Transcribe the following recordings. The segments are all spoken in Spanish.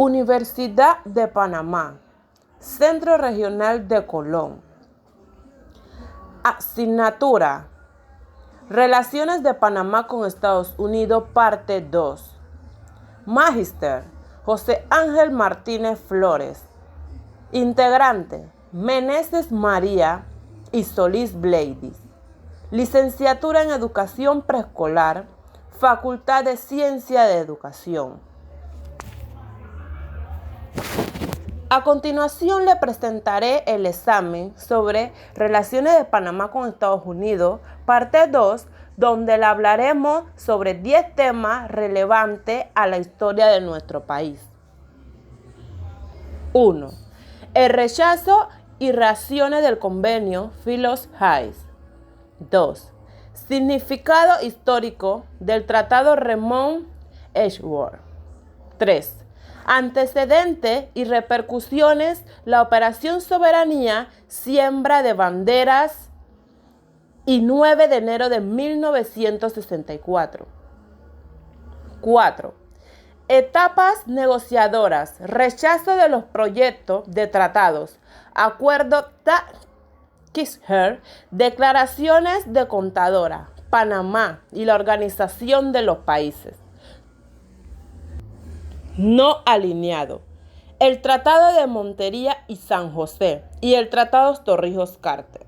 Universidad de Panamá, Centro Regional de Colón. Asignatura: Relaciones de Panamá con Estados Unidos, parte 2. Magíster: José Ángel Martínez Flores. Integrante: Meneses María y Solís Bleides. Licenciatura en Educación Preescolar, Facultad de Ciencia de Educación. A continuación le presentaré el examen sobre Relaciones de Panamá con Estados Unidos, parte 2, donde le hablaremos sobre 10 temas relevantes a la historia de nuestro país. 1. El rechazo y reacciones del convenio Philos-Hayes. 2. Significado histórico del Tratado Redmond-Edgeworth. 3. Antecedentes y repercusiones, la Operación Soberanía, siembra de banderas y 9 de enero de 1964. 4. Etapas negociadoras, rechazo de los proyectos de tratados, acuerdo Taft-Kissel, declaraciones de Contadora, Panamá y la Organización de los Países no alineado, el Tratado de Montería y San José y el Tratado Torrijos-Carter.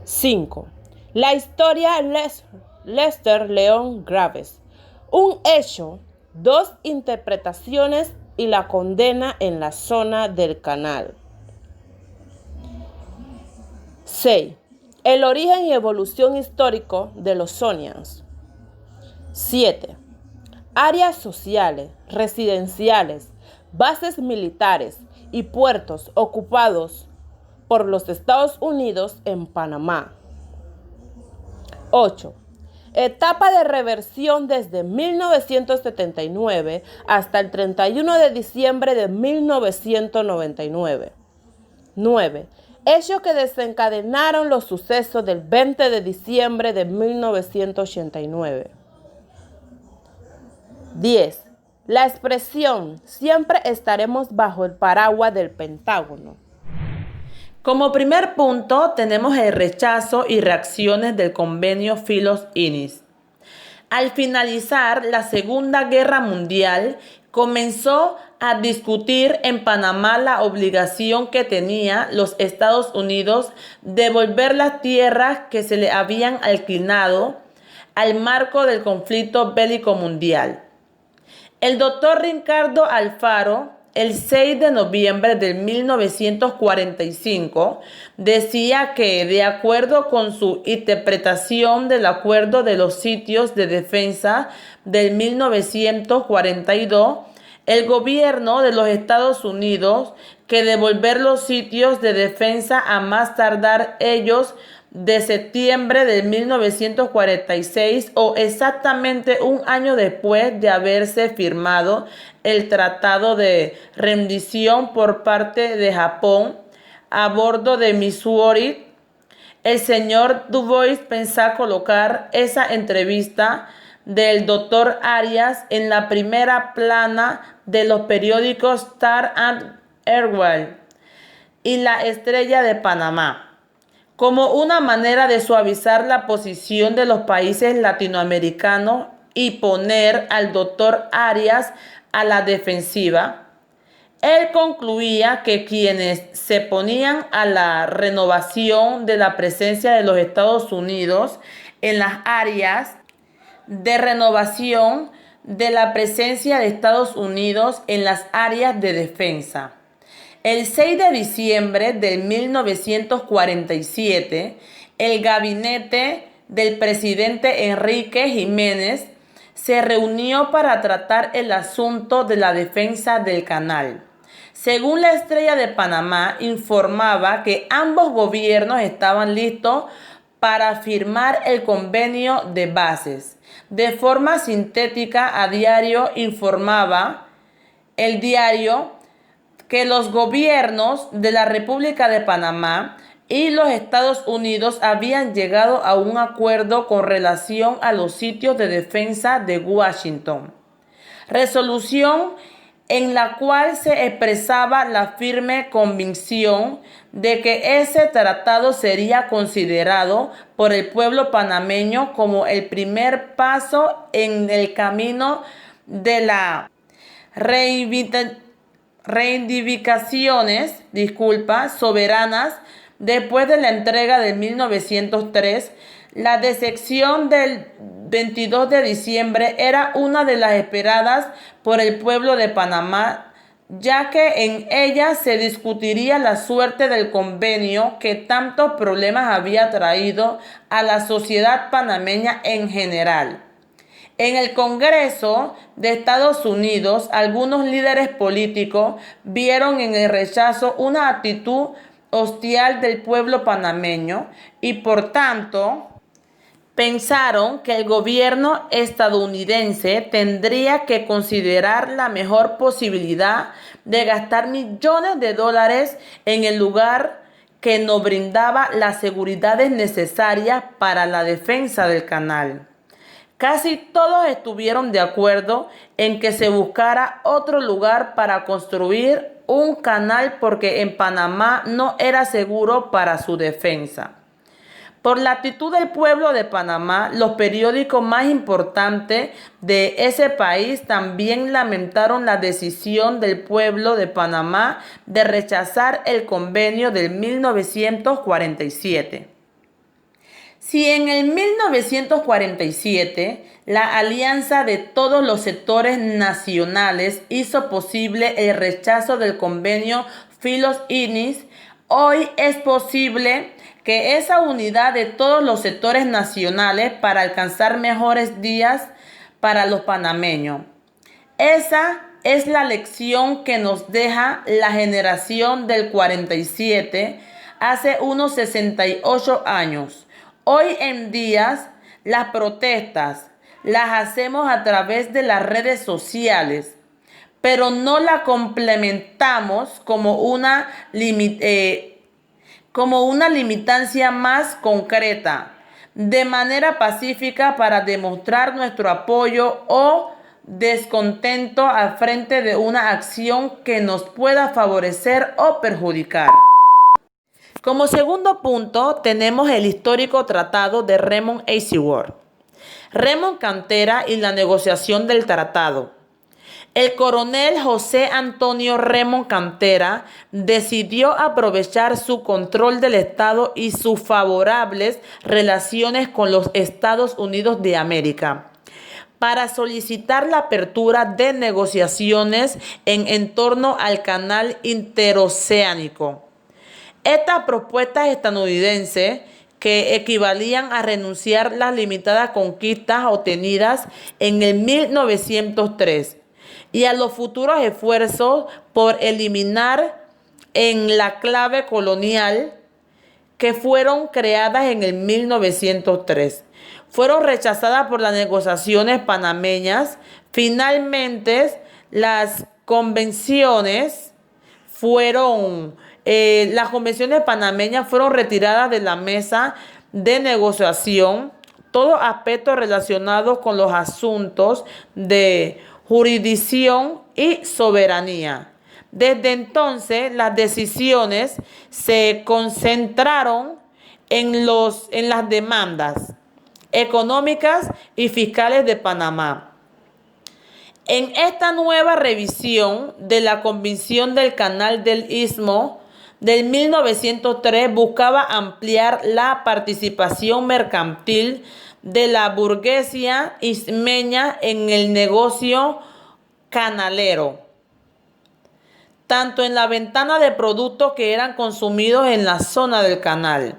5. La historia Lester León Graves, un hecho, 2 interpretaciones y la condena en la zona del canal. 6. El origen y evolución histórico de los Sonians. 7. Áreas sociales, residenciales, bases militares y puertos ocupados por los Estados Unidos en Panamá. 8. Etapa de reversión desde 1979 hasta el 31 de diciembre de 1999. 9. Hechos que desencadenaron los sucesos del 20 de diciembre de 1989. 10. La expresión siempre estaremos bajo el paraguas del Pentágono. Como primer punto tenemos el rechazo y reacciones del convenio Philos-Innis. Al finalizar la Segunda Guerra Mundial, comenzó a discutir en Panamá la obligación que tenía los Estados Unidos de devolver las tierras que se le habían alquilado al marco del conflicto bélico mundial. El doctor Ricardo Alfaro, el 6 de noviembre de 1945, decía que, de acuerdo con su interpretación del Acuerdo de los Sitios de Defensa del 1942, el gobierno de los Estados Unidos que devolver los sitios de defensa a más tardar ellos de septiembre de 1946 o exactamente un año después de haberse firmado el Tratado de Rendición por parte de Japón a bordo de Missouri. El señor Du Bois pensaba colocar esa entrevista del doctor Arias en la primera plana de los periódicos Star and Herald y La Estrella de Panamá, como una manera de suavizar la posición de los países latinoamericanos y poner al doctor Arias a la defensiva. Él concluía que quienes se ponían a la renovación de la presencia de los Estados Unidos en las áreas de renovación de la presencia de Estados Unidos en las áreas de defensa. El 6 de diciembre de 1947, el gabinete del presidente Enrique Jiménez se reunió para tratar el asunto de la defensa del canal. Según la Estrella de Panamá, informaba que ambos gobiernos estaban listos para firmar el convenio de bases. De forma sintética, a diario informaba el diario que los gobiernos de la República de Panamá y los Estados Unidos habían llegado a un acuerdo con relación a los sitios de defensa de Washington. resolución en la cual se expresaba la firme convicción de que ese tratado sería considerado por el pueblo panameño como el primer paso en el camino de las reivindicaciones, soberanas después de la entrega de 1903. La decepción del 22 de diciembre era una de las esperadas por el pueblo de Panamá, ya que en ella se discutiría la suerte del convenio que tantos problemas había traído a la sociedad panameña en general. En el Congreso de Estados Unidos, algunos líderes políticos vieron en el rechazo una actitud hostil del pueblo panameño y por tanto pensaron que el gobierno estadounidense tendría que considerar la mejor posibilidad de gastar millones de dólares en el lugar que no brindaba las seguridades necesarias para la defensa del canal. Casi todos estuvieron de acuerdo en que se buscara otro lugar para construir un canal porque en Panamá no era seguro para su defensa. Por la actitud del pueblo de Panamá, los periódicos más importantes de ese país también lamentaron la decisión del pueblo de Panamá de rechazar el convenio del 1947. Si en el 1947 la alianza de todos los sectores nacionales hizo posible el rechazo del convenio Filos-Innis, hoy es posible que esa unidad de todos los sectores nacionales para alcanzar mejores días para los panameños. Esa es la lección que nos deja la generación del 47 hace unos 68 años. Hoy en día las protestas las hacemos a través de las redes sociales, pero no la complementamos como una limitancia más concreta, de manera pacífica para demostrar nuestro apoyo o descontento al frente de una acción que nos pueda favorecer o perjudicar. Como segundo punto, tenemos el histórico tratado de Remond Ainsworth. Remond Cantera y la negociación del tratado. El coronel José Antonio Remond Cantera decidió aprovechar su control del Estado y sus favorables relaciones con los Estados Unidos de América para solicitar la apertura de negociaciones en torno al canal interoceánico. Estas propuestas estadounidenses, que equivalían a renunciar las limitadas conquistas obtenidas en el 1903 y a los futuros esfuerzos por eliminar en la clave colonial que fueron creadas en el 1903. Fueron rechazadas por las negociaciones panameñas. Finalmente, las convenciones panameñas fueron retiradas de la mesa de negociación, todos aspectos relacionados con los asuntos de jurisdicción y soberanía. Desde entonces, las decisiones se concentraron en las demandas económicas y fiscales de Panamá. En esta nueva revisión de la Convención del Canal del Istmo del 1903 buscaba ampliar la participación mercantil de la burguesía ismeña en el negocio canalero, tanto en la ventana de productos que eran consumidos en la zona del canal.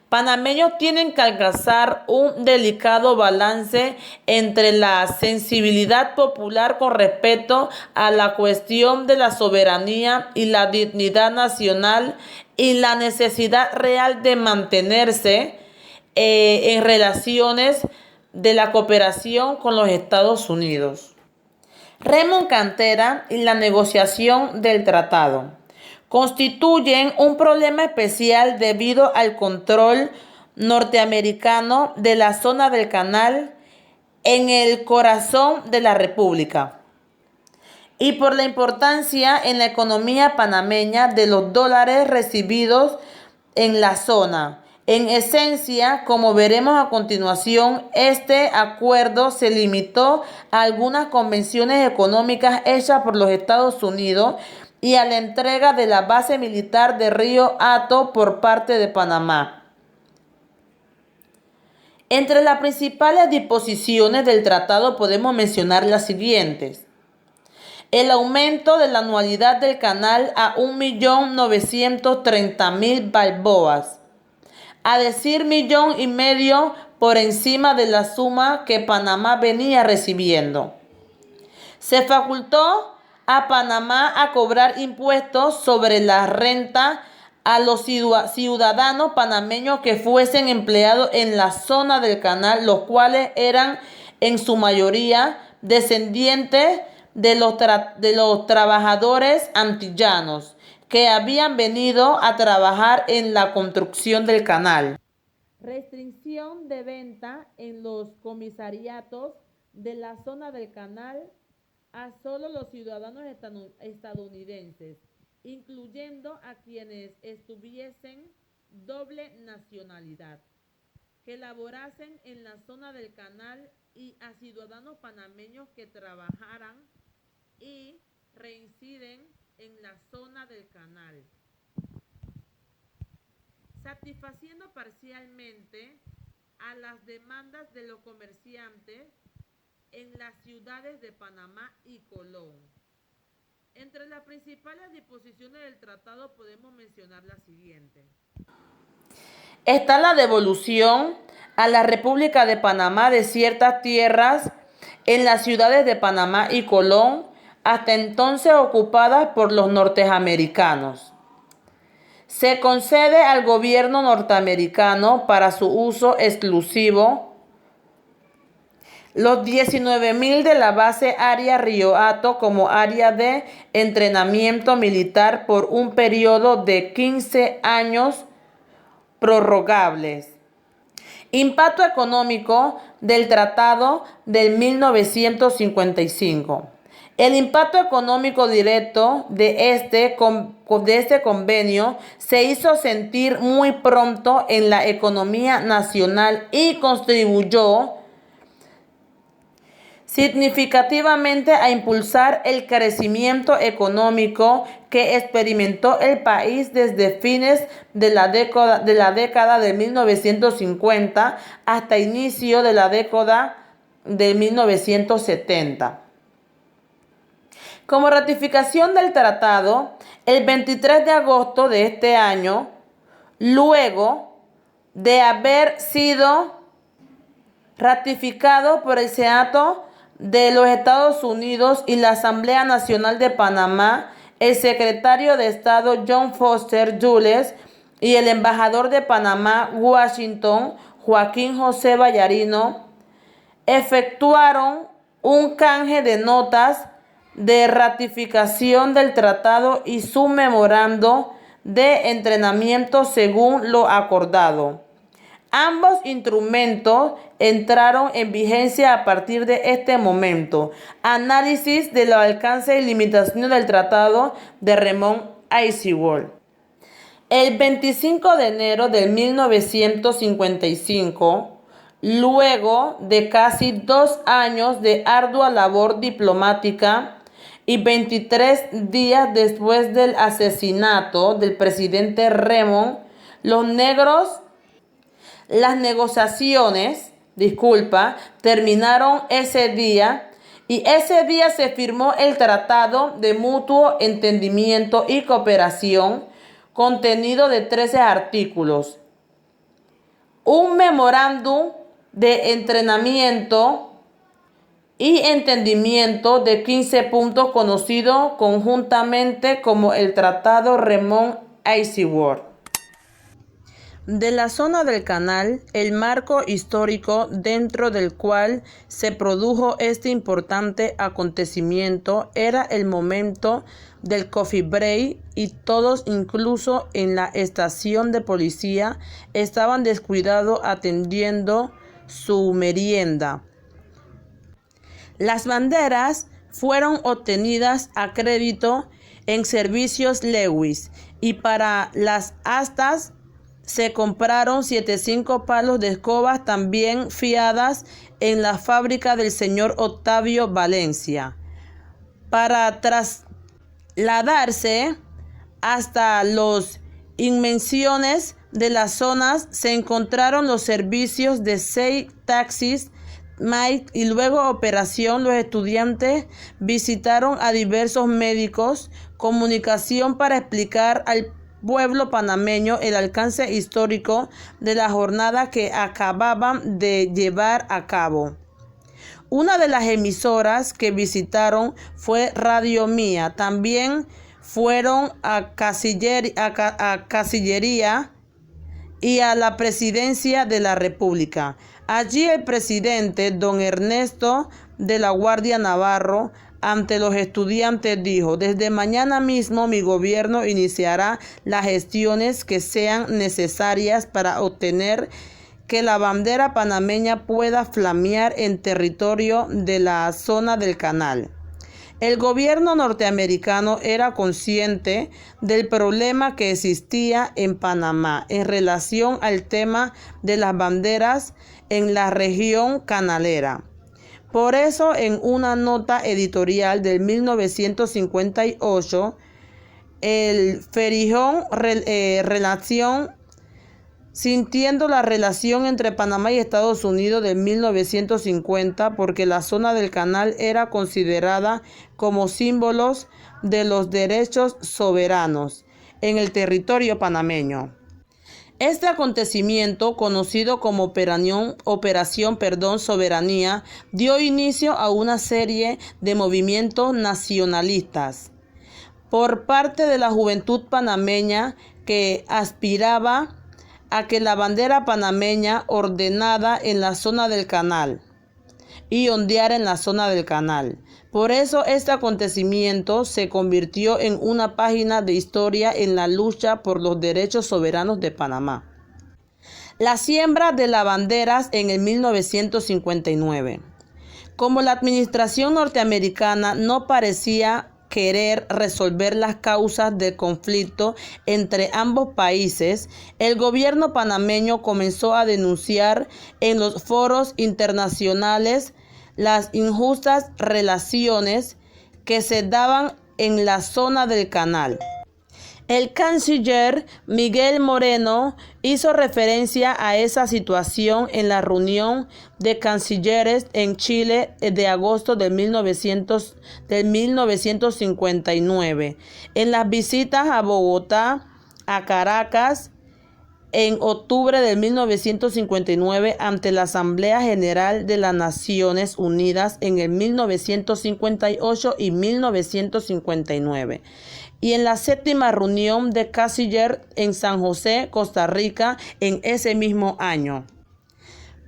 Panameños tienen que alcanzar un delicado balance entre la sensibilidad popular con respecto a la cuestión de la soberanía y la dignidad nacional y la necesidad real de mantenerse en relaciones de la cooperación con los Estados Unidos. Remond Cantera y la negociación del tratado constituyen un problema especial debido al control norteamericano de la zona del canal en el corazón de la República. y por la importancia en la economía panameña de los dólares recibidos en la zona. En esencia, como veremos a continuación, este acuerdo se limitó a algunas convenciones económicas hechas por los Estados Unidos y a la entrega de la base militar de Río Hato por parte de Panamá. Entre las principales disposiciones del tratado podemos mencionar las siguientes: el aumento de la anualidad del canal a 1.930.000 balboas, a decir 1,5 millones por encima de la suma que Panamá venía recibiendo. Se facultó a Panamá a cobrar impuestos sobre la renta a los ciudadanos panameños que fuesen empleados en la zona del canal, los cuales eran en su mayoría descendientes de los trabajadores antillanos que habían venido a trabajar en la construcción del canal. Restricción de venta en los comisariatos de la zona del canal a solo los ciudadanos estadounidenses, incluyendo a quienes tuviesen doble nacionalidad, que laborasen en la zona del canal, y a ciudadanos panameños que trabajaran y reinciden en la zona del canal, satisfaciendo parcialmente a las demandas de los comerciantes en las ciudades de Panamá y Colón. Entre las principales disposiciones del tratado podemos mencionar las siguientes. Está la devolución a la República de Panamá de ciertas tierras en las ciudades de Panamá y Colón, hasta entonces ocupadas por los norteamericanos. Se concede al gobierno norteamericano para su uso exclusivo los 19.000 de la base área Río Hato como área de entrenamiento militar por un periodo de 15 años prorrogables. Impacto económico del Tratado del 1955. El impacto económico directo de este convenio se hizo sentir muy pronto en la economía nacional y contribuyó significativamente a impulsar el crecimiento económico que experimentó el país desde fines de la década de 1950 hasta inicio de la década de 1970. Como ratificación del tratado, el 23 de agosto de este año, luego de haber sido ratificado por el Senado de los Estados Unidos y la Asamblea Nacional de Panamá, el secretario de Estado John Foster Dulles y el embajador de Panamá, Washington, Joaquín José Vallarino, efectuaron un canje de notas de ratificación del tratado y su memorando de entrenamiento según lo acordado. Ambos instrumentos entraron en vigencia a partir de este momento. Análisis de los alcances y limitaciones del Tratado de Ramón Ainsworth. El 25 de enero de 1955, luego de casi 2 años de ardua labor diplomática y 23 días después del asesinato del presidente Ramón, las negociaciones, terminaron ese día, y ese día se firmó el Tratado de Mutuo Entendimiento y Cooperación, contenido de 13 artículos, un memorándum de entrenamiento y entendimiento de 15 puntos, conocido conjuntamente como el Tratado Ramón Ainsworth. De la zona del canal, el marco histórico dentro del cual se produjo este importante acontecimiento era el momento del coffee break, y todos, incluso en la estación de policía, estaban descuidados atendiendo su merienda. Las banderas fueron obtenidas a crédito en Servicios Lewis, y para las astas se compraron 75 palos de escobas también fiadas en la fábrica del señor Octavio Valencia. Para trasladarse hasta los inmensiones de las zonas se encontraron los servicios de 6 taxis y luego operación. Los estudiantes visitaron a diversos médicos, comunicación para explicar al pueblo panameño el alcance histórico de la jornada que acababan de llevar a cabo. Una de las emisoras que visitaron fue Radio Mía. También fueron a Cancillería y a la Presidencia de la República. Allí el presidente, don Ernesto de la Guardia Navarro, ante los estudiantes dijo: desde mañana mismo mi gobierno iniciará las gestiones que sean necesarias para obtener que la bandera panameña pueda flamear en territorio de la zona del canal. El gobierno norteamericano era consciente del problema que existía en Panamá en relación al tema de las banderas en la región canalera. Por eso, en una nota editorial del 1958, el Ferijón Relación, sintiendo la relación entre Panamá y Estados Unidos de 1950, porque la zona del canal era considerada como símbolos de los derechos soberanos en el territorio panameño. Este acontecimiento, conocido como Operación Soberanía, dio inicio a una serie de movimientos nacionalistas por parte de la juventud panameña que aspiraba a que la bandera panameña ordenada en la zona del canal y ondeara en la zona del canal. Por eso este acontecimiento se convirtió en una página de historia en la lucha por los derechos soberanos de Panamá. La siembra de las banderas en el 1959. Como la administración norteamericana no parecía querer resolver las causas del conflicto entre ambos países, el gobierno panameño comenzó a denunciar en los foros internacionales las injustas relaciones que se daban en la zona del canal. El canciller Miguel Moreno hizo referencia a esa situación en la reunión de cancilleres en Chile de agosto de 1959, en las visitas a Bogotá, a Caracas, en octubre de 1959 ante la Asamblea General de las Naciones Unidas en el 1958 y 1959. Y en la 7ª reunión de canciller en San José, Costa Rica, en ese mismo año.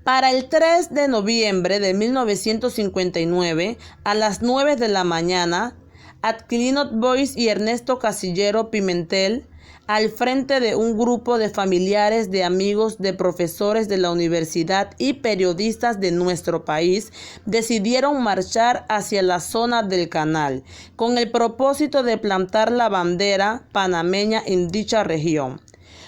Para el 3 de noviembre de 1959, a las 9 de la mañana, Aquilino Boyce y Ernesto Casillero Pimentel, al frente de un grupo de familiares, de amigos, de profesores de la universidad y periodistas de nuestro país, decidieron marchar hacia la zona del canal, con el propósito de plantar la bandera panameña en dicha región.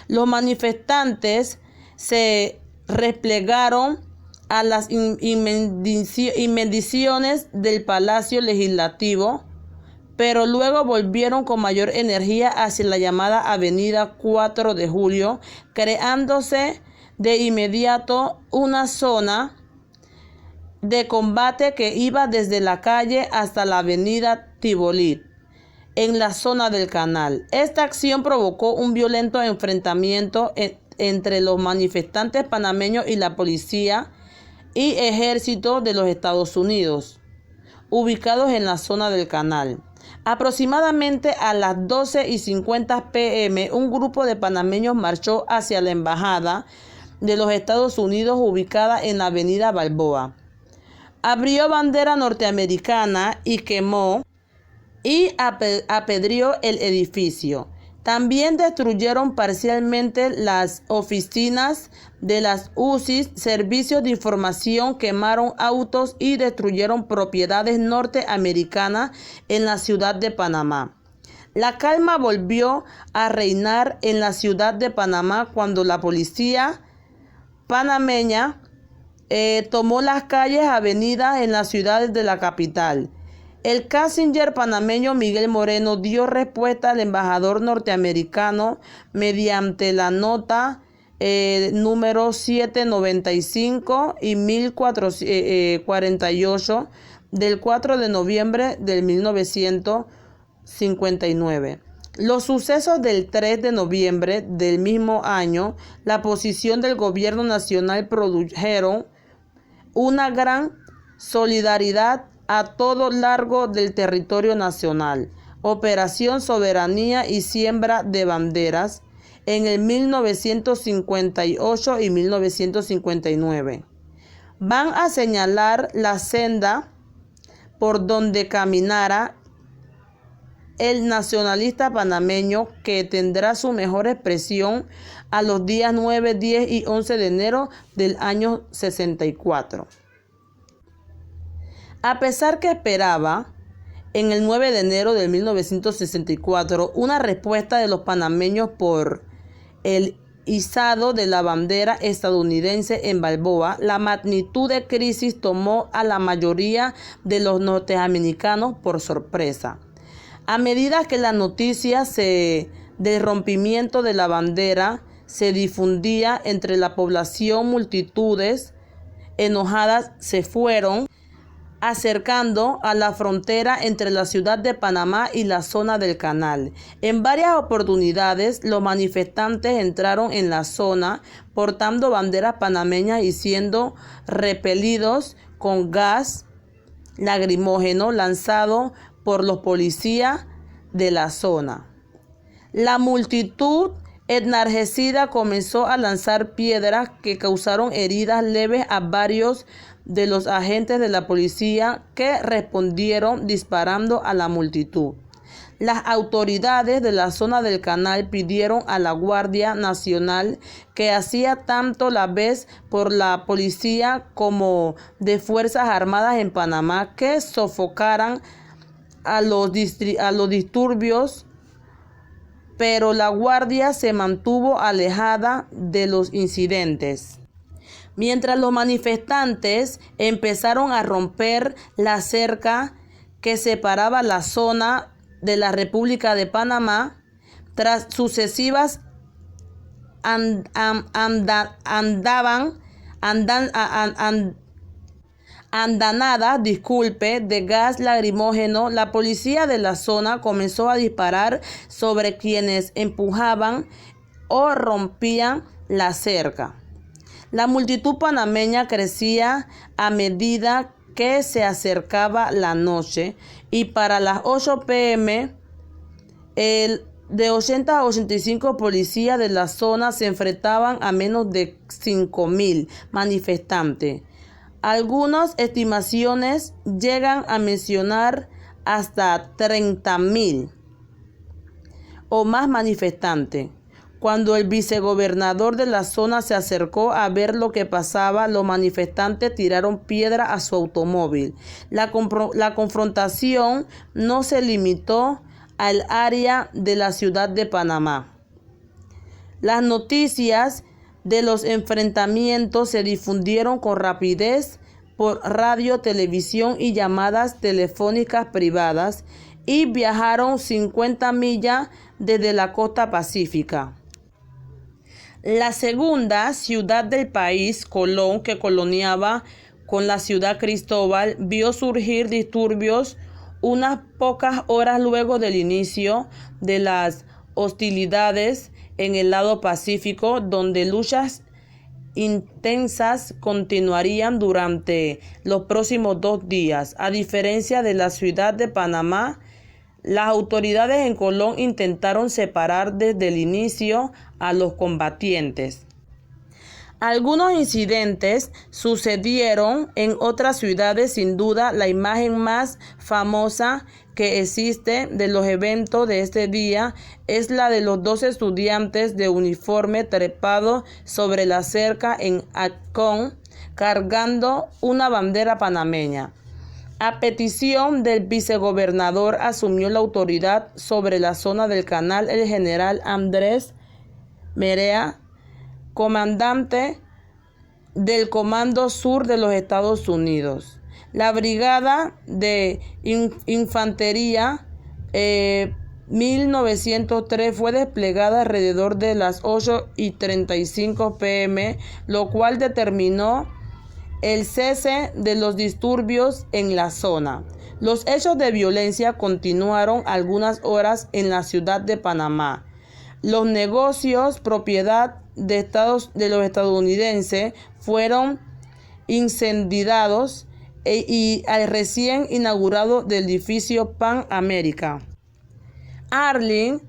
Los manifestantes se replegaron a las inmediaciones del Palacio Legislativo, pero luego volvieron con mayor energía hacia la llamada Avenida 4 de Julio, creándose de inmediato una zona de combate que iba desde la calle hasta la Avenida Tivoli, en la zona del canal. Esta acción provocó un violento enfrentamiento entre los manifestantes panameños y la policía y ejército de los Estados Unidos, ubicados en la zona del canal. Aproximadamente a las 12:50 p.m., un grupo de panameños marchó hacia la embajada de los Estados Unidos ubicada en la avenida Balboa. Abrió bandera norteamericana y quemó y apedreó el edificio. También destruyeron parcialmente las oficinas de las UCIs, servicios de información, quemaron autos y destruyeron propiedades norteamericanas en la ciudad de Panamá. La calma volvió a reinar en la ciudad de Panamá cuando la policía panameña tomó las calles, avenidas en las ciudades de la capital. El canciller panameño Miguel Moreno dio respuesta al embajador norteamericano mediante la nota número 795 y 1048 del 4 de noviembre de 1959. Los sucesos del 3 de noviembre del mismo año, la posición del gobierno nacional produjeron una gran solidaridad a todo largo del territorio nacional. Operación Soberanía y Siembra de Banderas en el 1958 y 1959. Van a señalar la senda por donde caminará el nacionalista panameño, que tendrá su mejor expresión a los días 9, 10 y 11 de enero del año 64. A pesar que esperaba en el 9 de enero de 1964 una respuesta de los panameños por el izado de la bandera estadounidense en Balboa, la magnitud de crisis tomó a la mayoría de los norteamericanos por sorpresa. A medida que la noticia del rompimiento de la bandera se difundía entre la población, multitudes enojadas se fueron acercando a la frontera entre la ciudad de Panamá y la zona del canal. En varias oportunidades, los manifestantes entraron en la zona portando banderas panameñas y siendo repelidos con gas lacrimógeno lanzado por los policías de la zona. La multitud enardecida comenzó a lanzar piedras que causaron heridas leves a varios de los agentes de la policía, que respondieron disparando a la multitud. Las autoridades de la zona del canal pidieron a la Guardia Nacional, que hacía tanto la vez por la policía como de Fuerzas Armadas en Panamá, que sofocaran a los disturbios, pero la Guardia se mantuvo alejada de los incidentes. Mientras los manifestantes empezaron a romper la cerca que separaba la zona de la República de Panamá, tras sucesivas andanadas de gas lacrimógeno, la policía de la zona comenzó a disparar sobre quienes empujaban o rompían la cerca. La multitud panameña crecía a medida que se acercaba la noche, y para las 8 p.m. de 80 a 85 policías de la zona se enfrentaban a menos de 5.000 manifestantes. Algunas estimaciones llegan a mencionar hasta 30.000 o más manifestantes. Cuando el vicegobernador de la zona se acercó a ver lo que pasaba, los manifestantes tiraron piedra a su automóvil. La confrontación no se limitó al área de la ciudad de Panamá. Las noticias de los enfrentamientos se difundieron con rapidez por radio, televisión y llamadas telefónicas privadas, y viajaron 50 millas desde la costa pacífica. La segunda ciudad del país, Colón, que coloniaba con la ciudad Cristóbal, vio surgir disturbios unas pocas horas luego del inicio de las hostilidades en el lado pacífico, donde luchas intensas continuarían durante los próximos 2 días. A diferencia de la ciudad de Panamá, las autoridades en Colón intentaron separar desde el inicio a los combatientes. Algunos incidentes sucedieron en otras ciudades. Sin duda, la imagen más famosa que existe de los eventos de este día es la de los 2 estudiantes de uniforme trepados sobre la cerca en Ancón, cargando una bandera panameña. A petición del vicegobernador, asumió la autoridad sobre la zona del canal el general Andrés Merea, comandante del Comando Sur de los Estados Unidos. La Brigada de Infantería 1903 fue desplegada alrededor de las 8:35 p.m., lo cual determinó el cese de los disturbios en la zona. Los hechos de violencia continuaron algunas horas en la ciudad de Panamá. Los negocios propiedad de los estadounidenses fueron incendiados y al recién inaugurado del edificio Pan América. Arling,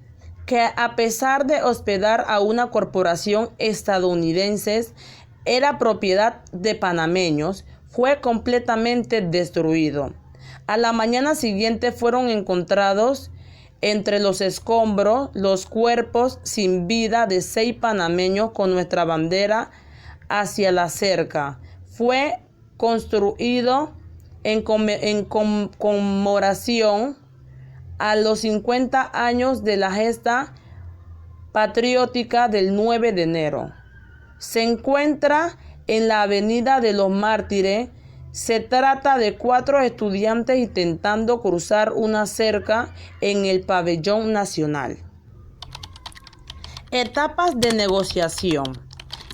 que a pesar de hospedar a una corporación estadounidense, era propiedad de panameños, fue completamente destruido. A la mañana siguiente fueron encontrados entre los escombros los cuerpos sin vida de 6 panameños con nuestra bandera hacia la cerca. Fue construido en conmemoración a los 50 años de la gesta patriótica del 9 de enero. Se encuentra en la Avenida de los Mártires. Se trata de 4 estudiantes intentando cruzar una cerca en el pabellón nacional. Etapas de negociación.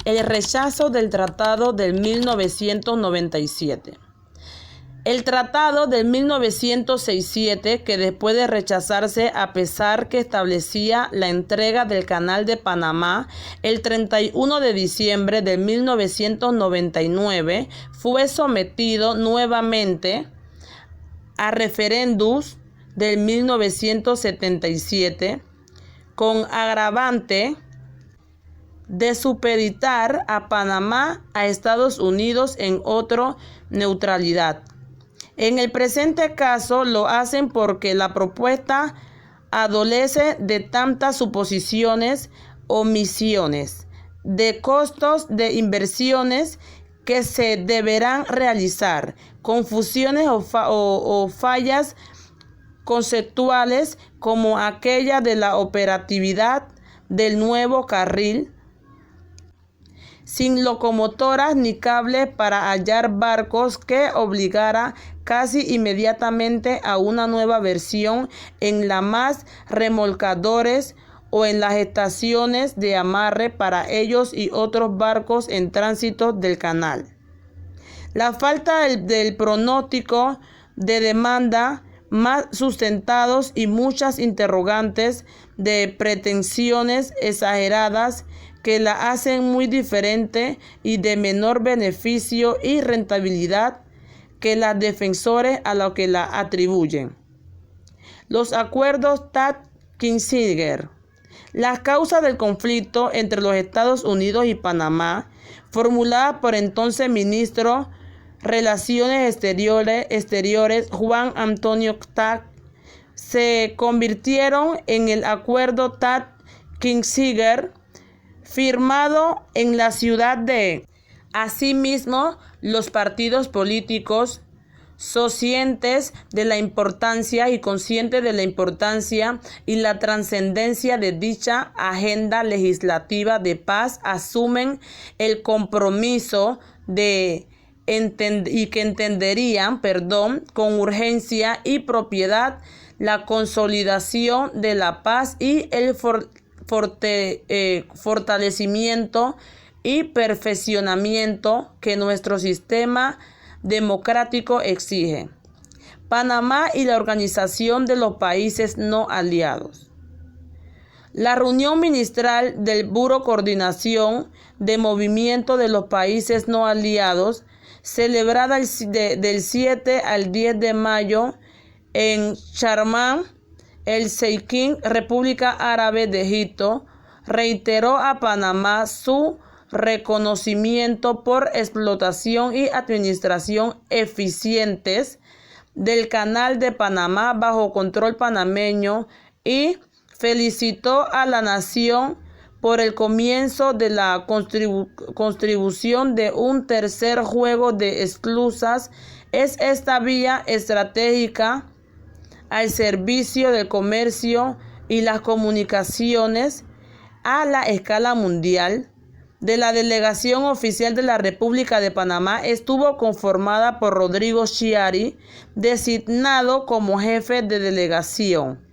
El rechazo del Tratado del 1997. El Tratado del 1967, que después de rechazarse a pesar que establecía la entrega del Canal de Panamá, el 31 de diciembre de 1999 fue sometido nuevamente a referéndum del 1977 con agravante de supeditar a Panamá a Estados Unidos en otra neutralidad. En el presente caso lo hacen porque la propuesta adolece de tantas suposiciones, omisiones, de costos de inversiones que se deberán realizar, confusiones o fallas conceptuales como aquella de la operatividad del nuevo carril sin locomotoras ni cables para hallar barcos, que obligara casi inmediatamente a una nueva versión en la más remolcadores o en las estaciones de amarre para ellos y otros barcos en tránsito del canal. La falta del pronóstico de demanda más sustentados y muchas interrogantes de pretensiones exageradas que la hacen muy diferente y de menor beneficio y rentabilidad que los defensores a lo que la atribuyen. Los acuerdos Taft-Kissinger. Las causas del conflicto entre los Estados Unidos y Panamá, formulada por entonces ministro Relaciones Exteriores Juan Antonio Taft, se convirtieron en el acuerdo Taft-Kissinger, firmado en la ciudad de. Asimismo, los partidos políticos conscientes de la importancia y la trascendencia de dicha agenda legislativa de paz asumen el compromiso que entenderían con urgencia y propiedad la consolidación de la paz y el fortalecimiento y perfeccionamiento que nuestro sistema democrático exige. Panamá y la Organización de los Países No Aliados. La reunión ministerial del Buró Coordinación de Movimiento de los Países No Aliados, celebrada del 7 al 10 de mayo en Sharm el-Sheikh, República Árabe de Egipto, reiteró a Panamá su reconocimiento por explotación y administración eficientes del Canal de Panamá bajo control panameño y felicitó a la nación por el comienzo de la construcción de un tercer juego de esclusas. Es esta vía estratégica al servicio del comercio y las comunicaciones a la escala mundial. De la delegación oficial de la República de Panamá estuvo conformada por Rodrigo Chiari, designado como jefe de delegación,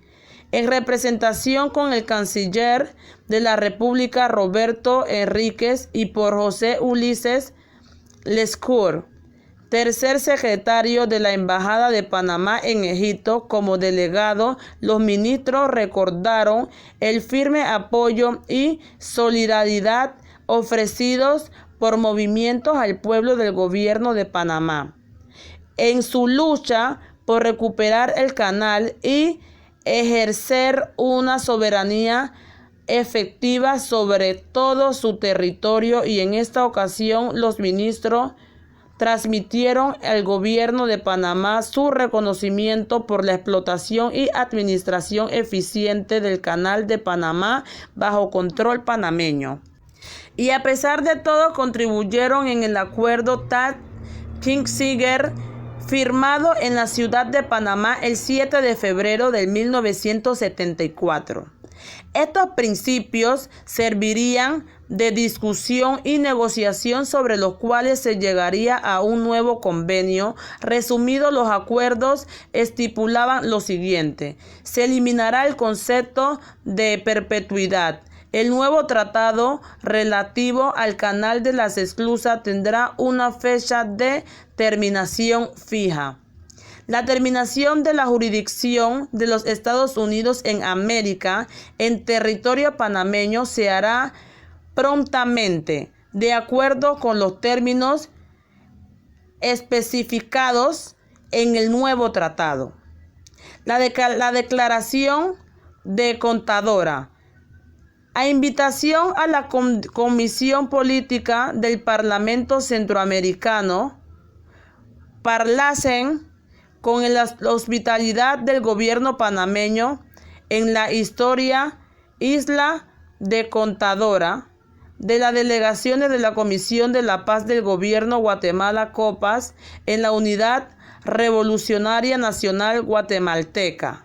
en representación con el canciller de la República Roberto Enríquez y por José Ulises Lescure, tercer secretario de la Embajada de Panamá en Egipto. Como delegado, los ministros recordaron el firme apoyo y solidaridad ofrecidos por movimientos al pueblo del gobierno de Panamá en su lucha por recuperar el canal y ejercer una soberanía efectiva sobre todo su territorio, y en esta ocasión los ministros transmitieron al gobierno de Panamá su reconocimiento por la explotación y administración eficiente del Canal de Panamá bajo control panameño. Y a pesar de todo contribuyeron en el acuerdo Taft-Kissingen firmado en la ciudad de Panamá el 7 de febrero de 1974. Estos principios servirían de discusión y negociación sobre los cuales se llegaría a un nuevo convenio. Resumidos, los acuerdos estipulaban lo siguiente: se eliminará el concepto de perpetuidad. El nuevo tratado relativo al Canal de las Esclusas tendrá una fecha de terminación fija. La terminación de la jurisdicción de los Estados Unidos en América en territorio panameño se hará prontamente, de acuerdo con los términos especificados en el nuevo tratado. La declaración de contadora. A invitación a la Comisión Política del Parlamento Centroamericano, parlacen con la hospitalidad del gobierno panameño en la historia Isla de Contadora, de las delegaciones de la Comisión de la Paz del Gobierno Guatemala Copas en la Unidad Revolucionaria Nacional Guatemalteca,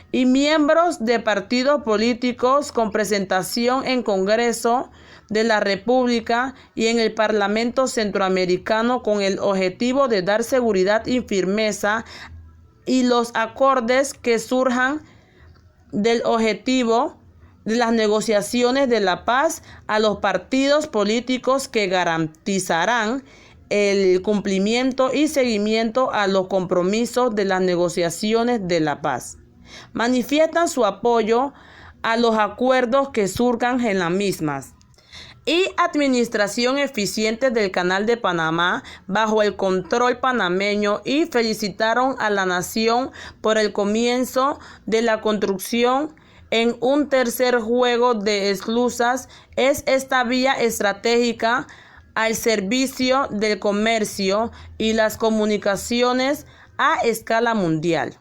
y miembros de partidos políticos con presentación en Congreso de la República y en el Parlamento Centroamericano, con el objetivo de dar seguridad y firmeza y los acordes que surjan del objetivo de las negociaciones de la paz a los partidos políticos, que garantizarán el cumplimiento y seguimiento a los compromisos de las negociaciones de la paz. Manifiestan su apoyo a los acuerdos que surjan en las mismas y administración eficiente del Canal de Panamá bajo el control panameño, y felicitaron a la nación por el comienzo de la construcción en un tercer juego de esclusas. Es esta vía estratégica al servicio del comercio y las comunicaciones a escala mundial.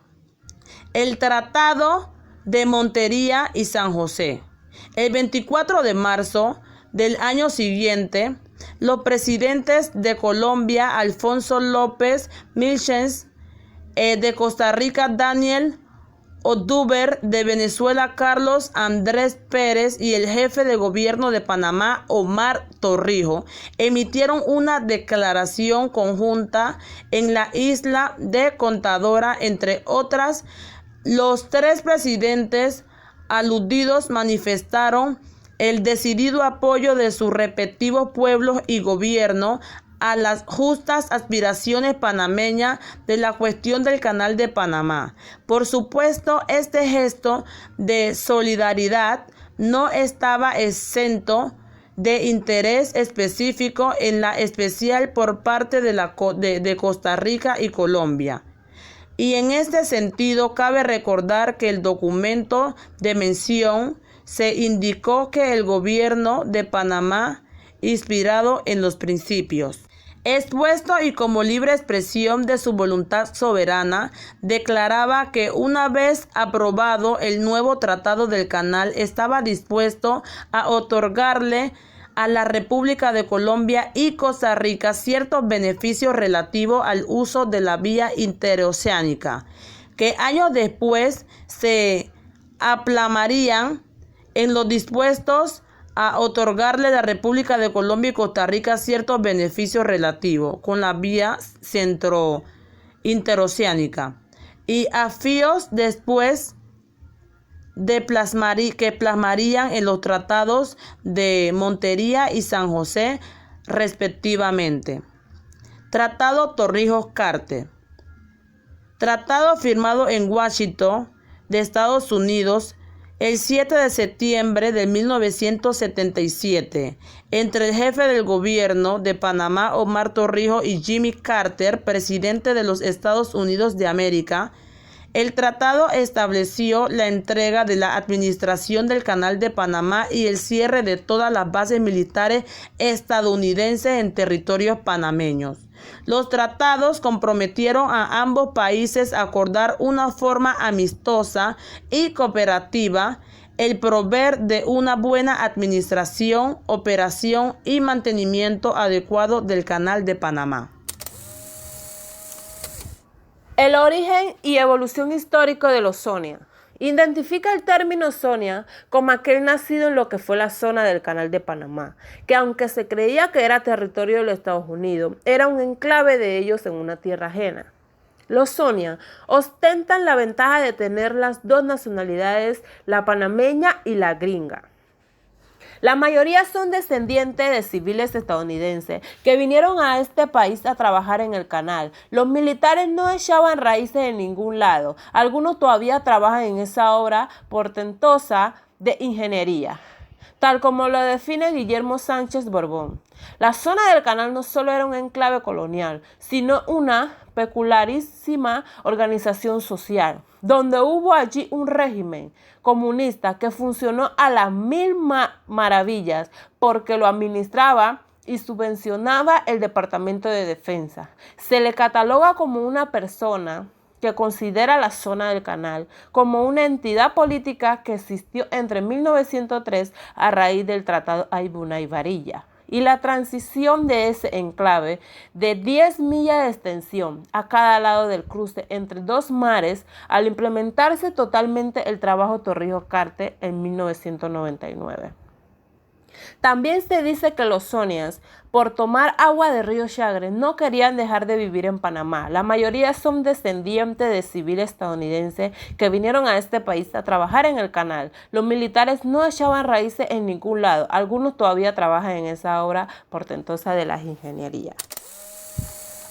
El Tratado de Montería y San José. El 24 de marzo del año siguiente, los presidentes de Colombia, Alfonso López Milchens, de Costa Rica, Daniel Oduber, de Venezuela, Carlos Andrés Pérez, y el jefe de gobierno de Panamá, Omar Torrijos, emitieron una declaración conjunta en la isla de Contadora. Entre otras, los tres presidentes aludidos manifestaron el decidido apoyo de sus respectivos pueblos y gobiernos a las justas aspiraciones panameñas de la cuestión del Canal de Panamá. Por supuesto, este gesto de solidaridad no estaba exento de interés específico, en la especial por parte de Costa Rica y Colombia. Y en este sentido, cabe recordar que el documento de mención se indicó que el gobierno de Panamá inspirado en los principios. Expuesto y como libre expresión de su voluntad soberana, declaraba que una vez aprobado el nuevo Tratado del Canal, estaba dispuesto a otorgarle a la República de Colombia y Costa Rica ciertos beneficios relativos al uso de la vía interoceánica, que años después se aplamarían en los dispuestos a otorgarle a la República de Colombia y Costa Rica ciertos beneficios relativos con la vía interoceánica y afíos después que plasmarían en los tratados de Montería y San José respectivamente. Tratado Torrijos-Carter. Tratado firmado en Washington de Estados Unidos el 7 de septiembre de 1977, entre el jefe del gobierno de Panamá, Omar Torrijos, y Jimmy Carter, presidente de los Estados Unidos de América. El tratado estableció la entrega de la administración del Canal de Panamá y el cierre de todas las bases militares estadounidenses en territorios panameños. Los tratados comprometieron a ambos países a acordar una forma amistosa y cooperativa el proveer de una buena administración, operación y mantenimiento adecuado del Canal de Panamá. El origen y evolución histórico de los Sonia. Identifica el término Sonia como aquel nacido en lo que fue la zona del Canal de Panamá, que aunque se creía que era territorio de los Estados Unidos, era un enclave de ellos en una tierra ajena. Los Sonia ostentan la ventaja de tener las dos nacionalidades, la panameña y la gringa. La mayoría son descendientes de civiles estadounidenses que vinieron a este país a trabajar en el canal. Los militares no echaban raíces en ningún lado. Algunos todavía trabajan en esa obra portentosa de ingeniería, tal como lo define Guillermo Sánchez Borbón. La zona del canal no solo era un enclave colonial, sino una peculiarísima organización social, donde hubo allí un régimen comunista que funcionó a las mil maravillas porque lo administraba y subvencionaba el Departamento de Defensa. Se le cataloga como una persona que considera la zona del canal como una entidad política que existió entre 1903 a raíz del Tratado Aybuna y Varilla y la transición de ese enclave de 10 millas de extensión a cada lado del cruce entre dos mares al implementarse totalmente el trabajo Torrijos-Carter en 1999. También se dice que los Sonias, por tomar agua del río Chagres, no querían dejar de vivir en Panamá. La mayoría son descendientes de civiles estadounidenses que vinieron a este país a trabajar en el canal. Los militares no echaban raíces en ningún lado. Algunos todavía trabajan en esa obra portentosa de la ingeniería.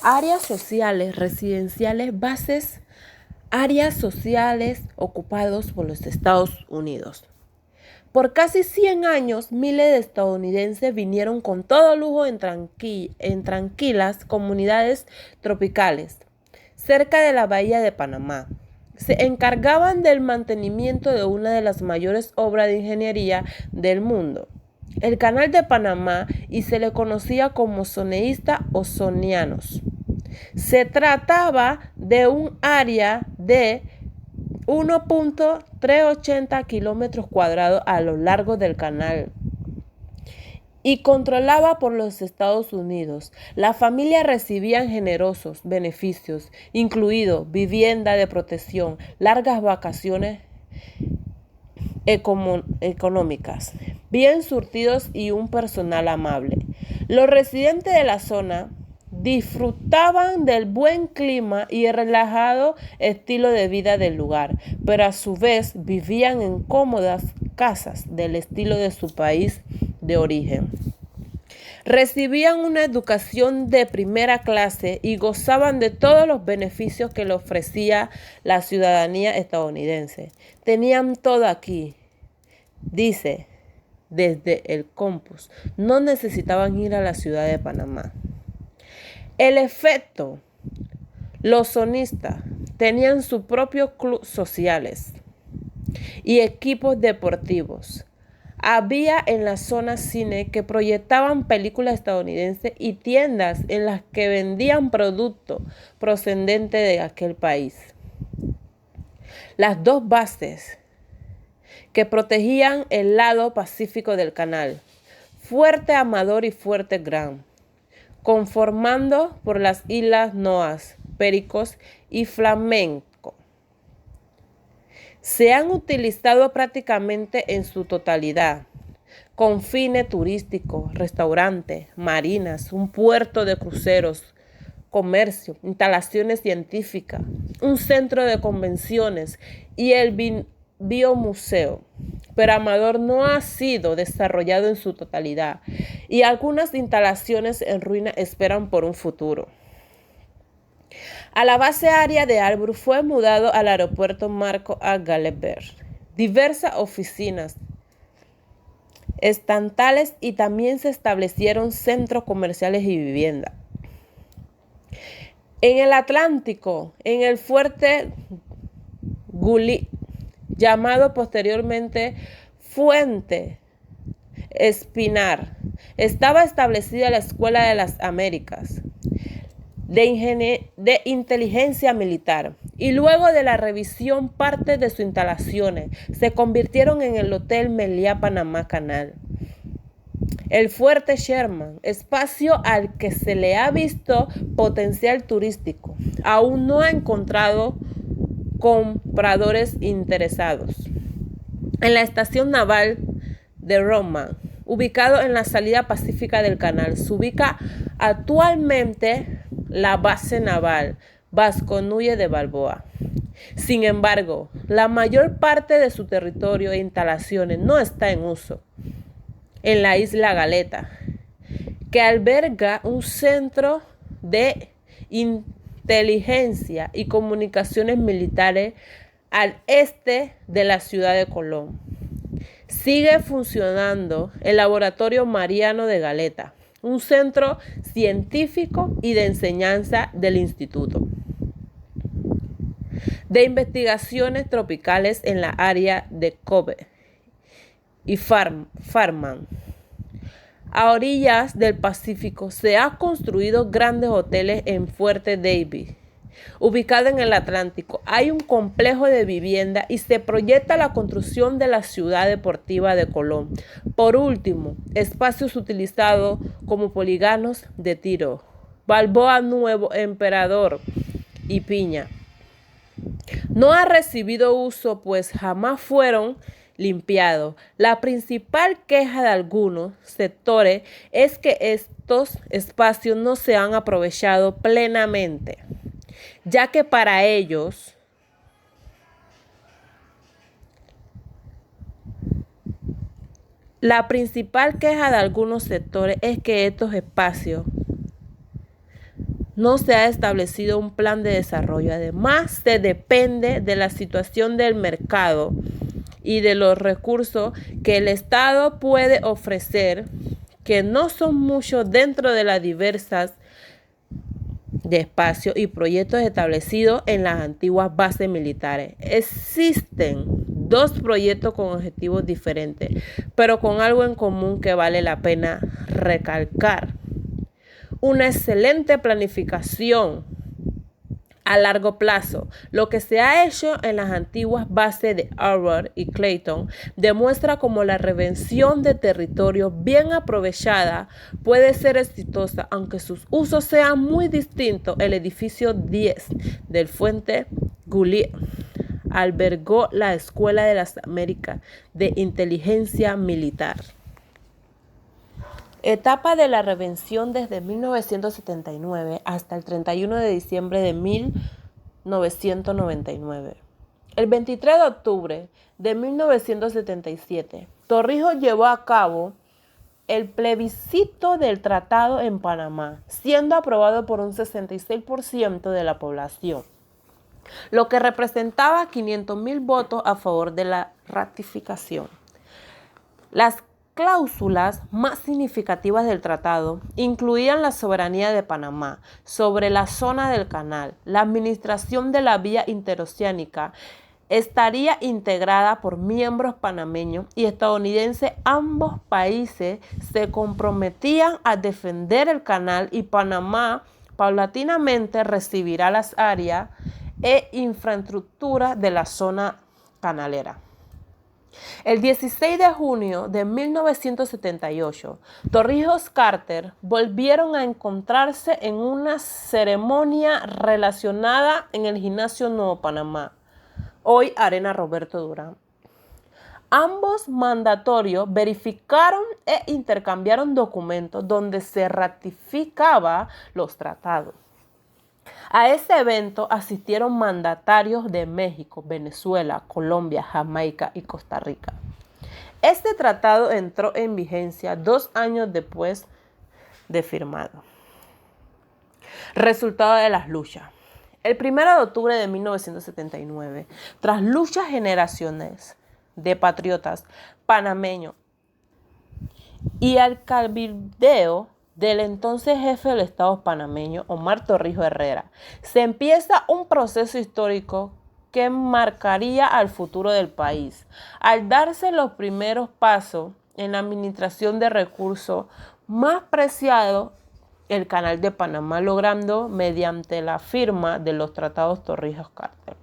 Áreas sociales, residenciales, bases, áreas sociales ocupados por los Estados Unidos. Por casi 100 años, miles de estadounidenses vinieron con todo lujo en tranquilas comunidades tropicales, cerca de la bahía de Panamá. Se encargaban del mantenimiento de una de las mayores obras de ingeniería del mundo, el Canal de Panamá, y se le conocía como soneísta o sonianos. Se trataba de un área de 1.380 kilómetros cuadrados a lo largo del canal y controlada por los Estados Unidos. Las familias recibían generosos beneficios, incluido vivienda de protección, largas vacaciones económicas, bien surtidos y un personal amable. Los residentes de la zona disfrutaban del buen clima y el relajado estilo de vida del lugar, pero a su vez vivían en cómodas casas del estilo de su país de origen. Recibían una educación de primera clase y gozaban de todos los beneficios que le ofrecía la ciudadanía estadounidense. Tenían todo aquí, dice desde el campus. No necesitaban ir a la ciudad de Panamá. El efecto, los sonistas tenían sus propios clubes sociales y equipos deportivos. Había en la zona cine que proyectaban películas estadounidenses y tiendas en las que vendían productos procedentes de aquel país. Las dos bases que protegían el lado pacífico del canal, Fuerte Amador y Fuerte Grant, conformando por las islas Noas, Pericos y Flamenco, se han utilizado prácticamente en su totalidad, con fines turísticos, restaurantes, marinas, un puerto de cruceros, comercio, instalaciones científicas, un centro de convenciones y el biomuseo. Pero Amador no ha sido desarrollado en su totalidad y algunas instalaciones en ruina esperan por un futuro. A la base aérea de Albrook fue mudado al aeropuerto Marco A. Gallenberg, diversas oficinas estatales y también se establecieron centros comerciales y viviendas. En el Atlántico, en el fuerte Gully, llamado posteriormente Fuente Espinar, estaba establecida la Escuela de las Américas de inteligencia militar, y luego de la revisión parte de sus instalaciones se convirtieron en el Hotel Meliá Panamá Canal. El Fuerte Sherman, espacio al que se le ha visto potencial turístico, aún no ha encontrado compradores interesados. En la estación naval de Roma, ubicado en la salida pacífica del canal, se ubica actualmente la base naval Vasco Núñez de Balboa. Sin embargo, la mayor parte de su territorio e instalaciones no está en uso. En la isla Galeta, que alberga un centro de inteligencia y comunicaciones militares al este de la ciudad de Colón. Sigue funcionando el Laboratorio Mariano de Galeta, un centro científico y de enseñanza del Instituto de Investigaciones Tropicales en la área de Kobe y Farman. A orillas del Pacífico se han construido grandes hoteles en Fuerte Davis, ubicado en el Atlántico. Hay un complejo de vivienda y se proyecta la construcción de la ciudad deportiva de Colón. Por último, espacios utilizados como polígonos de tiro, Balboa Nuevo, Emperador y Piña. No ha recibido uso, pues jamás fueron limpiados. La principal queja de algunos sectores es que estos espacios no se han aprovechado plenamente, ya que para ellos la principal queja de algunos sectores es que estos espacios no se ha establecido un plan de desarrollo. Además, se depende de la situación del mercado y de los recursos que el Estado puede ofrecer, que no son muchos dentro de las diversas de espacios y proyectos establecidos en las antiguas bases militares. Existen dos proyectos con objetivos diferentes, pero con algo en común que vale la pena recalcar: una excelente planificación a largo plazo. Lo que se ha hecho en las antiguas bases de Harvard y Clayton demuestra cómo la revención de territorio bien aprovechada puede ser exitosa, aunque sus usos sean muy distintos. El edificio 10 del Fuente Gully albergó la Escuela de las Américas de Inteligencia Militar. Etapa de la revención desde 1979 hasta el 31 de diciembre de 1999. El 23 de octubre de 1977, Torrijos llevó a cabo el plebiscito del tratado en Panamá, siendo aprobado por un 66% de la población, lo que representaba 500,000 votos a favor de la ratificación. Las cláusulas más significativas del tratado incluían la soberanía de Panamá sobre la zona del canal, la administración de la vía interoceánica, estaría integrada por miembros panameños y estadounidenses. Ambos países se comprometían a defender el canal y Panamá paulatinamente recibirá las áreas e infraestructura de la zona canalera. El 16 de junio de 1978, Torrijos Carter volvieron a encontrarse en una ceremonia relacionada en el Gimnasio Nuevo Panamá, hoy Arena Roberto Durán. Ambos mandatorios verificaron e intercambiaron documentos donde se ratificaba los tratados. A este evento asistieron mandatarios de México, Venezuela, Colombia, Jamaica y Costa Rica. Este tratado entró en vigencia 2 años después de firmado. Resultado de las luchas. El 1 de octubre de 1979, tras luchas generaciones de patriotas panameños y al cabildeo del entonces jefe del Estado panameño, Omar Torrijos Herrera, se empieza un proceso histórico que marcaría al futuro del país, al darse los primeros pasos en la administración de recursos más preciados, el Canal de Panamá, logrando mediante la firma de los tratados Torrijos-Carter.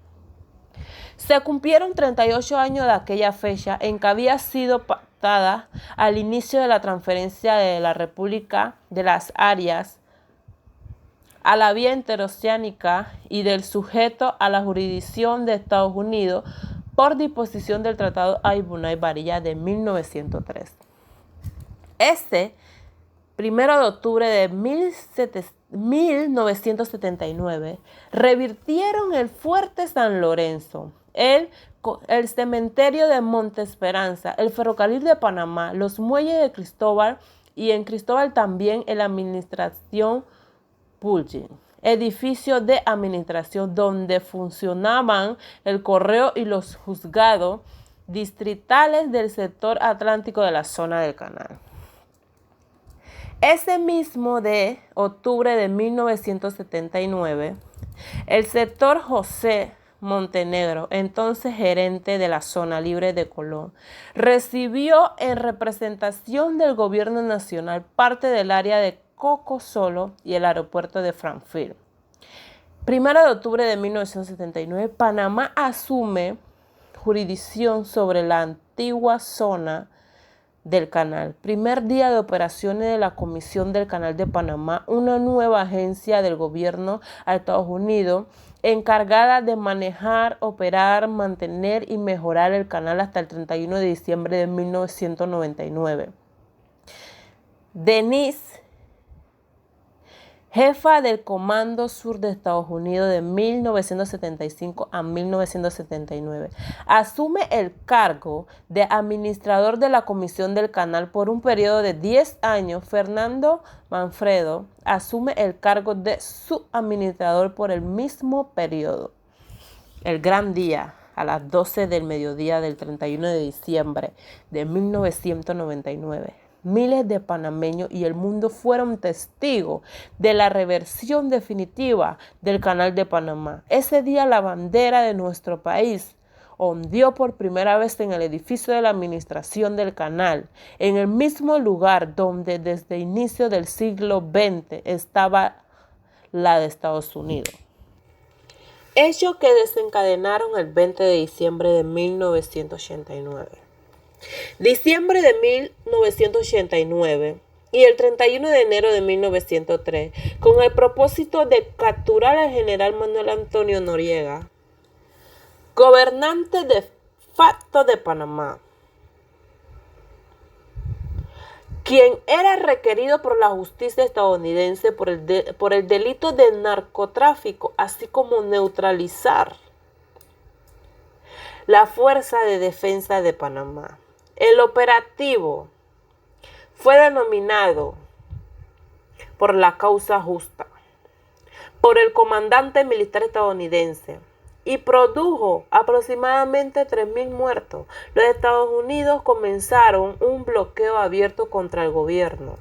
Se cumplieron 38 años de aquella fecha en que había sido pactada al inicio de la transferencia de la República de las áreas a la vía interoceánica y del sujeto a la jurisdicción de Estados Unidos por disposición del Tratado Aibunay-Barilla de 1903. Este 1 de octubre de 1979 revirtieron el Fuerte San Lorenzo, el cementerio de Monte Esperanza, el ferrocarril de Panamá, los muelles de Cristóbal y en Cristóbal también la administración Pulgin, edificio de administración donde funcionaban el correo y los juzgados distritales del sector atlántico de la zona del canal. Ese mismo de octubre de 1979, el sector José Montenegro, entonces gerente de la zona libre de Colón, recibió en representación del gobierno nacional parte del área de Cocosolo y el aeropuerto de Frankfurt. 1 de octubre de 1979, Panamá asume jurisdicción sobre la antigua zona del canal. Primer día de operaciones de la Comisión del Canal de Panamá, una nueva agencia del gobierno de Estados Unidos encargada de manejar, operar, mantener y mejorar el canal hasta el 31 de diciembre de 1999. Denise, jefa del Comando Sur de Estados Unidos de 1975 a 1979. Asume el cargo de administrador de la Comisión del Canal por un periodo de 10 años. Fernando Manfredo asume el cargo de subadministrador por el mismo periodo. El gran día, a las 12 del mediodía del 31 de diciembre de 1999. Miles de panameños y el mundo fueron testigos de la reversión definitiva del Canal de Panamá. Ese día la bandera de nuestro país ondeó por primera vez en el edificio de la administración del canal, en el mismo lugar donde desde el inicio del siglo XX estaba la de Estados Unidos. Hechos que desencadenaron el 20 de diciembre de 1989. Diciembre de 1989 y el 31 de enero de 1903, con el propósito de capturar al general Manuel Antonio Noriega, gobernante de facto de Panamá, quien era requerido por la justicia estadounidense por el delito de narcotráfico, así como neutralizar la Fuerza de Defensa de Panamá. El operativo fue denominado por la causa justa por el comandante militar estadounidense y produjo aproximadamente 3.000 muertos. Los Estados Unidos comenzaron un bloqueo abierto contra el gobierno.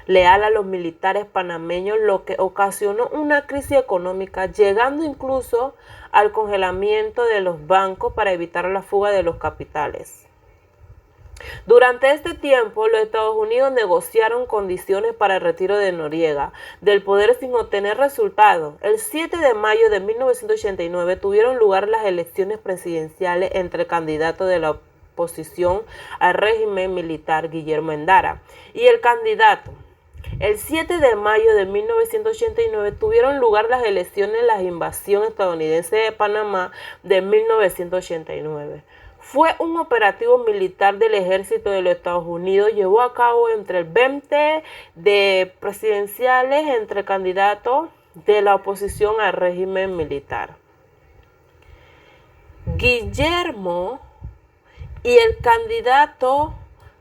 leal a los militares panameños, lo que ocasionó una crisis económica, llegando incluso al congelamiento de los bancos para evitar la fuga de los capitales. Durante este tiempo, los Estados Unidos negociaron condiciones para el retiro de Noriega del poder sin obtener resultados. El 7 de mayo de 1989 tuvieron lugar las elecciones presidenciales entre el candidato de la oposición al régimen militar, Guillermo Endara, y el candidato. El 7 de mayo de 1989 tuvieron lugar las elecciones en la invasión estadounidense de Panamá de 1989. Fue un operativo militar del ejército de los Estados Unidos, llevó a cabo entre el 20 de presidenciales entre candidatos de la oposición al régimen militar. Guillermo y el candidato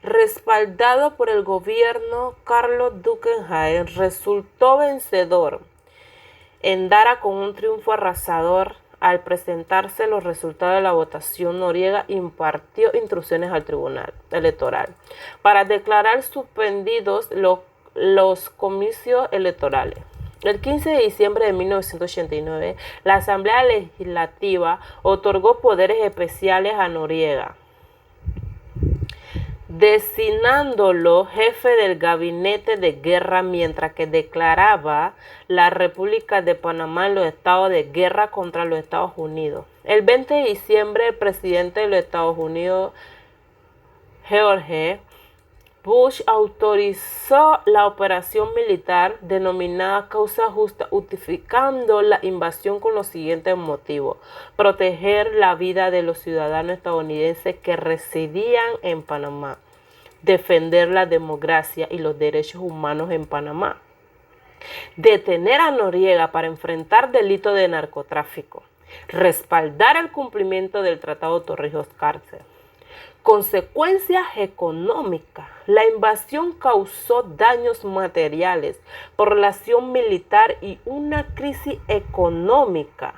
respaldado por el gobierno Carlos Guggenheim resultó vencedor. Endara, con un triunfo arrasador, al presentarse los resultados de la votación, Noriega impartió instrucciones al Tribunal Electoral para declarar suspendidos los comicios electorales. El 15 de diciembre de 1989, la Asamblea Legislativa otorgó poderes especiales a Noriega, designándolo jefe del gabinete de guerra mientras que declaraba la República de Panamá en los estados de guerra contra los Estados Unidos. El 20 de diciembre, el presidente de los Estados Unidos, George Bush, autorizó la operación militar denominada Causa Justa, justificando la invasión con los siguientes motivos: proteger la vida de los ciudadanos estadounidenses que residían en Panamá, defender la democracia y los derechos humanos en Panamá, detener a Noriega para enfrentar delitos de narcotráfico, respaldar el cumplimiento del Tratado Torrijos-Carter. Consecuencias económicas. La invasión causó daños materiales por la acción militar y una crisis económica,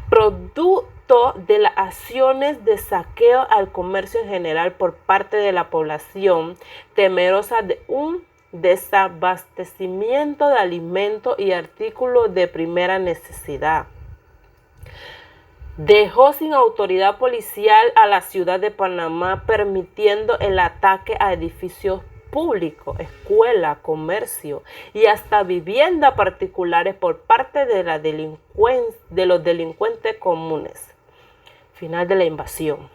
producto de las acciones de saqueo al comercio en general por parte de la población, temerosa de un desabastecimiento de alimentos y artículos de primera necesidad. Dejó sin autoridad policial a la ciudad de Panamá, permitiendo el ataque a edificios públicos, escuelas, comercio y hasta viviendas particulares por parte de los delincuentes comunes. Final de la invasión.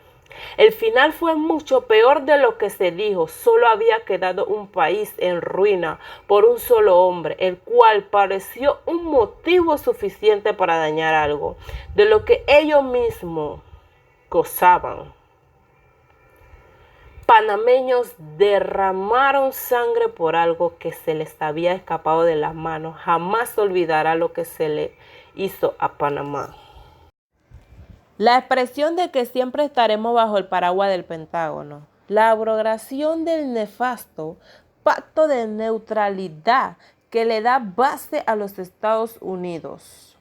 El final fue mucho peor de lo que se dijo. Solo había quedado un país en ruina por un solo hombre, el cual pareció un motivo suficiente para dañar algo de lo que ellos mismos gozaban. Panameños derramaron sangre por algo que se les había escapado de las manos. Jamás se olvidará lo que se le hizo a Panamá. La expresión de que siempre estaremos bajo el paraguas del Pentágono, la abrogación del nefasto pacto de neutralidad que le da base a los Estados Unidos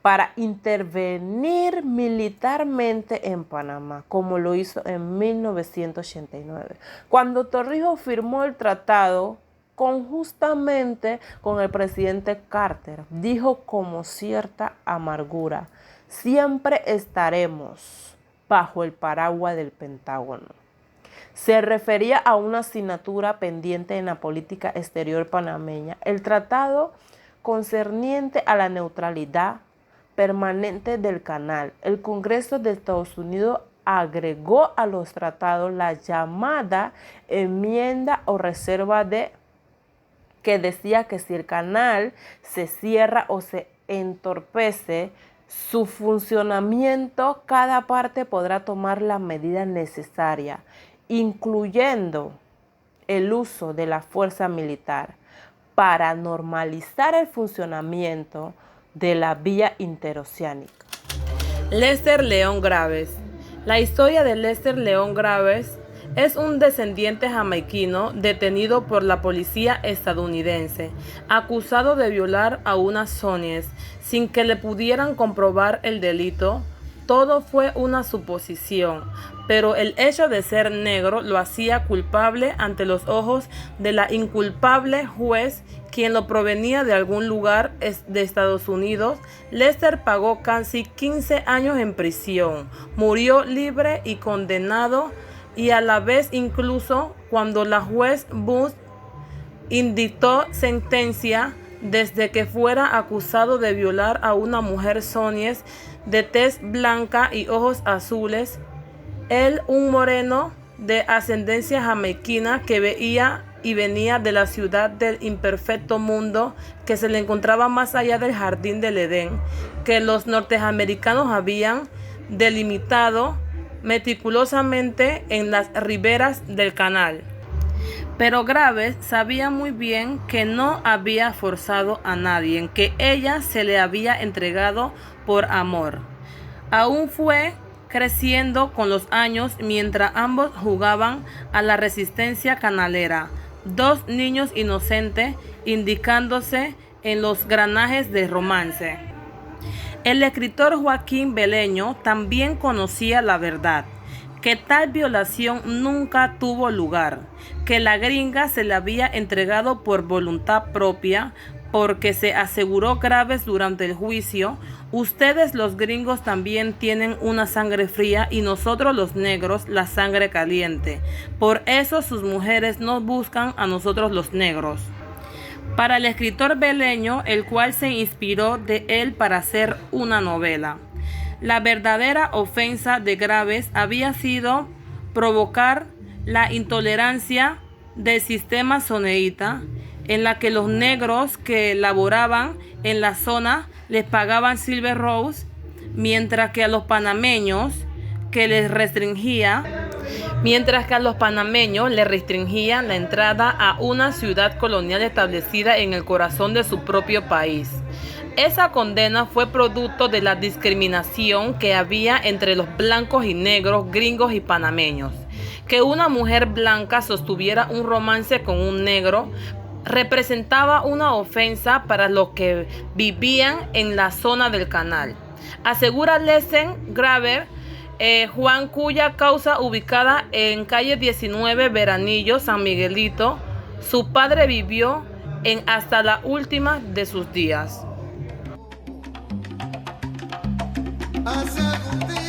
para intervenir militarmente en Panamá, como lo hizo en 1989, cuando Torrijos firmó el tratado justamente con el presidente Carter. Dijo con cierta amargura: siempre estaremos bajo el paraguas del Pentágono. Se refería a una asignatura pendiente en la política exterior panameña, el tratado concerniente a la neutralidad permanente del canal. El Congreso de Estados Unidos agregó a los tratados la llamada enmienda o reserva que decía que si el canal se cierra o se entorpece su funcionamiento, cada parte podrá tomar las medidas necesarias, incluyendo el uso de la fuerza militar, para normalizar el funcionamiento de la vía interoceánica. Lester León Graves. La historia de Lester León Graves es un descendiente jamaiquino detenido por la policía estadounidense, acusado de violar a unas sonies sin que le pudieran comprobar el delito todo fue una suposición, pero el hecho de ser negro lo hacía culpable ante los ojos de la inculpable juez, quien lo provenía de algún lugar de Estados Unidos. Lester pagó casi 15 años en prisión, murió libre y condenado, y a la vez incluso cuando la juez Booth dictó sentencia, desde que fuera acusado de violar a una mujer soñés de tez blanca y ojos azules, él, un moreno de ascendencia jamaiquina que veía y venía de la ciudad del imperfecto mundo que se le encontraba más allá del jardín del Edén, que los norteamericanos habían delimitado meticulosamente en las riberas del canal. Pero Graves sabía muy bien que no había forzado a nadie, que ella se le había entregado por amor. Aún fue creciendo con los años mientras ambos jugaban a la resistencia canalera, dos niños inocentes indicándose en los granajes de romance. El escritor Joaquín Beleño también conocía la verdad, que tal violación nunca tuvo lugar, que la gringa se le había entregado por voluntad propia, porque se aseguró Graves durante el juicio: ustedes los gringos también tienen una sangre fría y nosotros los negros la sangre caliente. Por eso sus mujeres nos buscan a nosotros los negros. Para el escritor Beleño, el cual se inspiró de él para hacer una novela, la verdadera ofensa de Graves había sido provocar la intolerancia del sistema soneíta, en la que los negros que laboraban en la zona les pagaban Silver Rose, mientras que a los panameños les restringía la entrada a una ciudad colonial establecida en el corazón de su propio país. Esa condena fue producto de la discriminación que había entre los blancos y negros, gringos y panameños. Que una mujer blanca sostuviera un romance con un negro representaba una ofensa para los que vivían en la zona del canal. Asegura Lester Graves Juan, cuya causa, ubicada en calle 19 Veranillo, San Miguelito, su padre vivió en hasta la última de sus días. Hace algún día